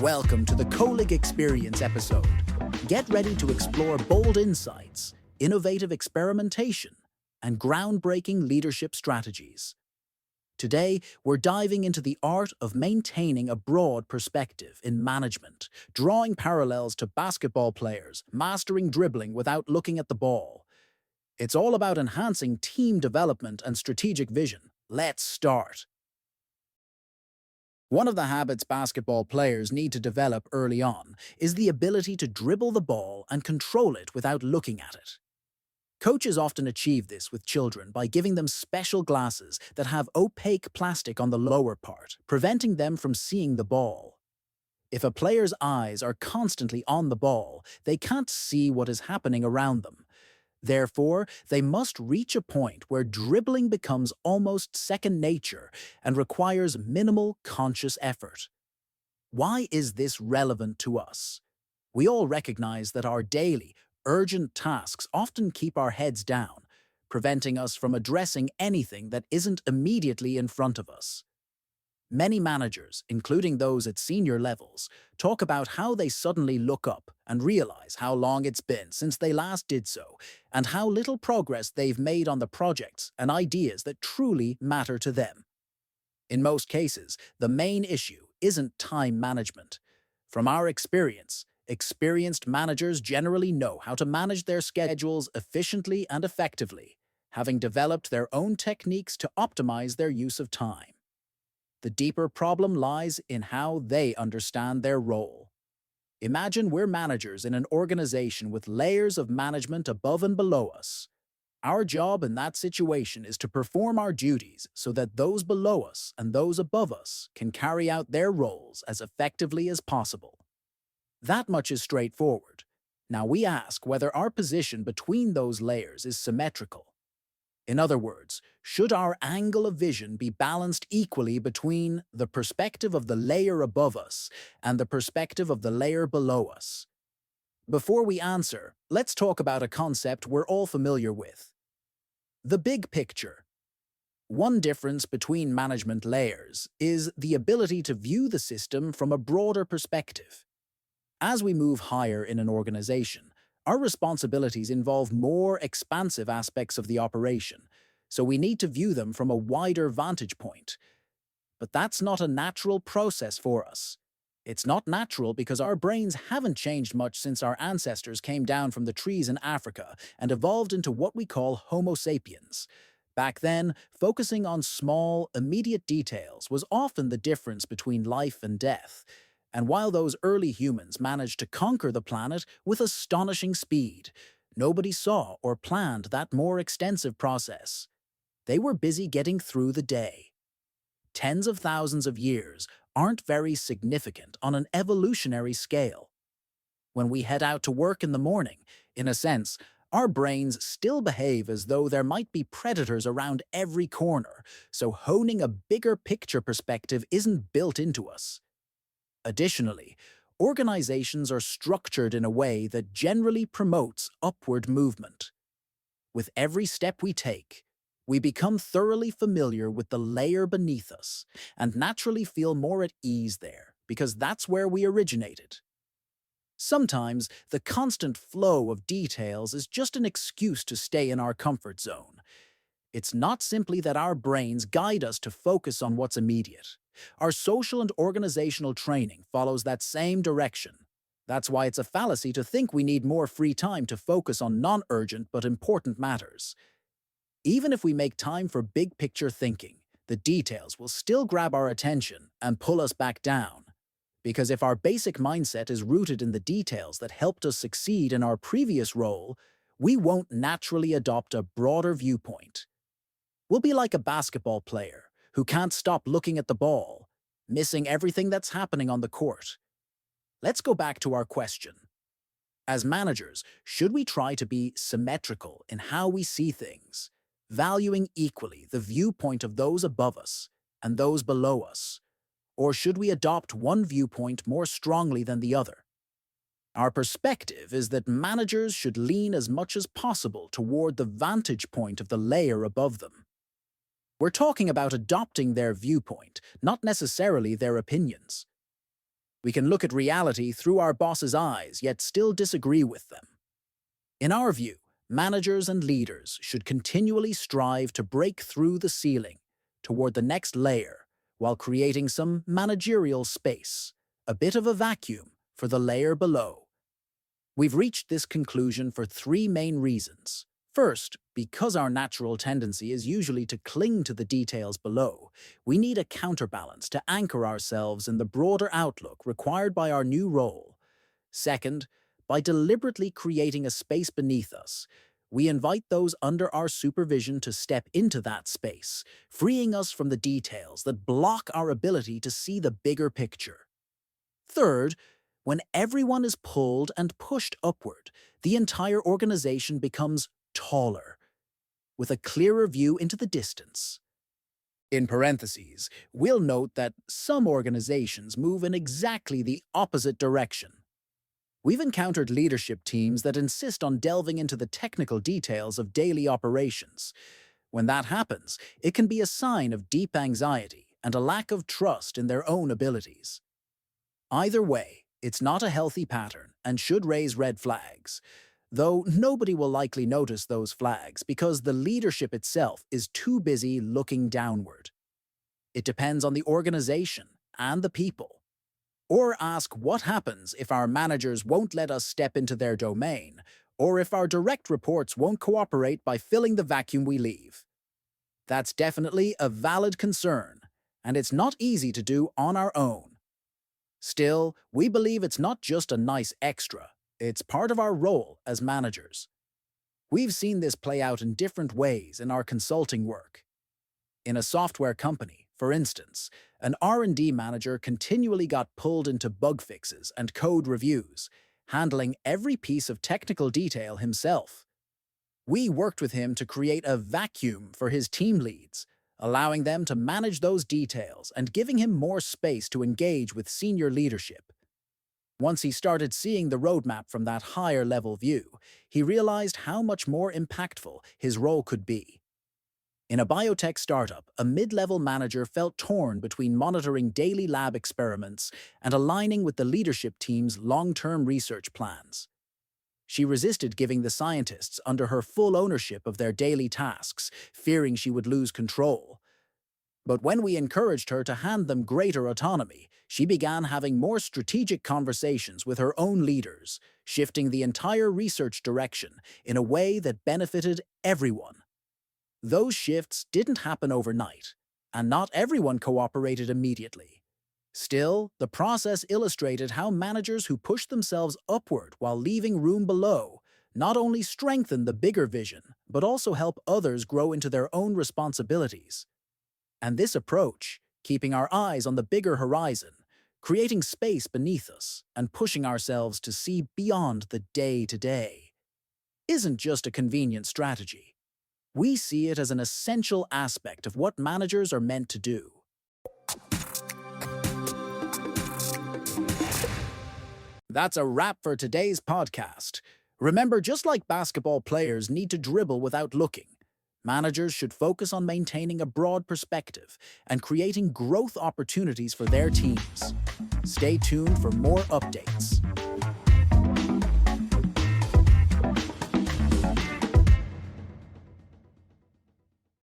Welcome to the Colleague Experience episode. Get ready to explore bold insights, innovative experimentation, and groundbreaking leadership strategies. Today, we're diving into the art of maintaining a broad perspective in management, drawing parallels to basketball players, mastering dribbling without looking at the ball. It's all about enhancing team development and strategic vision. Let's start. One of the habits basketball players need to develop early on is the ability to dribble the ball and control it without looking at it. Coaches often achieve this with children by giving them special glasses that have opaque plastic on the lower part, preventing them from seeing the ball. If a player's eyes are constantly on the ball, they can't see what is happening around them. Therefore, they must reach a point where dribbling becomes almost second nature and requires minimal conscious effort. Why is this relevant to us? We all recognize that our daily, urgent tasks often keep our heads down, preventing us from addressing anything that isn't immediately in front of us. Many managers, including those at senior levels, talk about how they suddenly look up and realize how long it's been since they last did so, and how little progress they've made on the projects and ideas that truly matter to them. In most cases, the main issue isn't time management. From our experience, experienced managers generally know how to manage their schedules efficiently and effectively, having developed their own techniques to optimize their use of time. The deeper problem lies in how they understand their role. Imagine we're managers in an organization with layers of management above and below us. Our job in that situation is to perform our duties so that those below us and those above us can carry out their roles as effectively as possible. That much is straightforward. Now we ask whether our position between those layers is symmetrical. In other words, should our angle of vision be balanced equally between the perspective of the layer above us and the perspective of the layer below us? Before we answer, let's talk about a concept we're all familiar with: the big picture. One difference between management layers is the ability to view the system from a broader perspective. As we move higher in an organization, our responsibilities involve more expansive aspects of the operation, so we need to view them from a wider vantage point. But that's not a natural process for us. It's not natural because our brains haven't changed much since our ancestors came down from the trees in Africa and evolved into what we call Homo sapiens. Back then, focusing on small, immediate details was often the difference between life and death. And while those early humans managed to conquer the planet with astonishing speed, nobody saw or planned that more extensive process. They were busy getting through the day. Tens of thousands of years aren't very significant on an evolutionary scale. When we head out to work in the morning, in a sense, our brains still behave as though there might be predators around every corner, so honing a bigger picture perspective isn't built into us. Additionally, organizations are structured in a way that generally promotes upward movement. With every step we take, we become thoroughly familiar with the layer beneath us and naturally feel more at ease there because that's where we originated. Sometimes, the constant flow of details is just an excuse to stay in our comfort zone. It's not simply that our brains guide us to focus on what's immediate. Our social and organizational training follows that same direction. That's why it's a fallacy to think we need more free time to focus on non-urgent but important matters. Even if we make time for big-picture thinking, the details will still grab our attention and pull us back down. Because if our basic mindset is rooted in the details that helped us succeed in our previous role, we won't naturally adopt a broader viewpoint. We'll be like a basketball player who can't stop looking at the ball, missing everything that's happening on the court. Let's go back to our question. As managers, should we try to be symmetrical in how we see things, valuing equally the viewpoint of those above us and those below us? Or should we adopt one viewpoint more strongly than the other? Our perspective is that managers should lean as much as possible toward the vantage point of the layer above them. We're talking about adopting their viewpoint, not necessarily their opinions. We can look at reality through our boss's eyes, yet still disagree with them. In our view, managers and leaders should continually strive to break through the ceiling toward the next layer while creating some managerial space, a bit of a vacuum for the layer below. We've reached this conclusion for three main reasons. First, because our natural tendency is usually to cling to the details below, we need a counterbalance to anchor ourselves in the broader outlook required by our new role. Second, by deliberately creating a space beneath us, we invite those under our supervision to step into that space, freeing us from the details that block our ability to see the bigger picture. Third, when everyone is pulled and pushed upward, the entire organization becomes taller, with a clearer view into the distance. In parentheses, we'll note that some organizations move in exactly the opposite direction. We've encountered leadership teams that insist on delving into the technical details of daily operations. When that happens, it can be a sign of deep anxiety and a lack of trust in their own abilities. Either way, it's not a healthy pattern and should raise red flags, though nobody will likely notice those flags because the leadership itself is too busy looking downward. It depends on the organization and the people. Or ask what happens if our managers won't let us step into their domain, or if our direct reports won't cooperate by filling the vacuum we leave. That's definitely a valid concern, and it's not easy to do on our own. Still, we believe it's not just a nice extra, it's part of our role as managers. We've seen this play out in different ways in our consulting work. In a software company, for instance, an R&D manager continually got pulled into bug fixes and code reviews, handling every piece of technical detail himself. We worked with him to create a vacuum for his team leads, allowing them to manage those details and giving him more space to engage with senior leadership. Once he started seeing the roadmap from that higher-level view, he realized how much more impactful his role could be. In a biotech startup, a mid-level manager felt torn between monitoring daily lab experiments and aligning with the leadership team's long-term research plans. She resisted giving the scientists under her full ownership of their daily tasks, fearing she would lose control. But when we encouraged her to hand them greater autonomy, she began having more strategic conversations with her own leaders, shifting the entire research direction in a way that benefited everyone. Those shifts didn't happen overnight, and not everyone cooperated immediately. Still, the process illustrated how managers who push themselves upward while leaving room below not only strengthen the bigger vision, but also help others grow into their own responsibilities. And this approach, keeping our eyes on the bigger horizon, creating space beneath us, and pushing ourselves to see beyond the day-to-day, isn't just a convenient strategy. We see it as an essential aspect of what managers are meant to do. That's a wrap for today's podcast. Remember, just like basketball players need to dribble without looking, managers should focus on maintaining a broad perspective and creating growth opportunities for their teams. Stay tuned for more updates.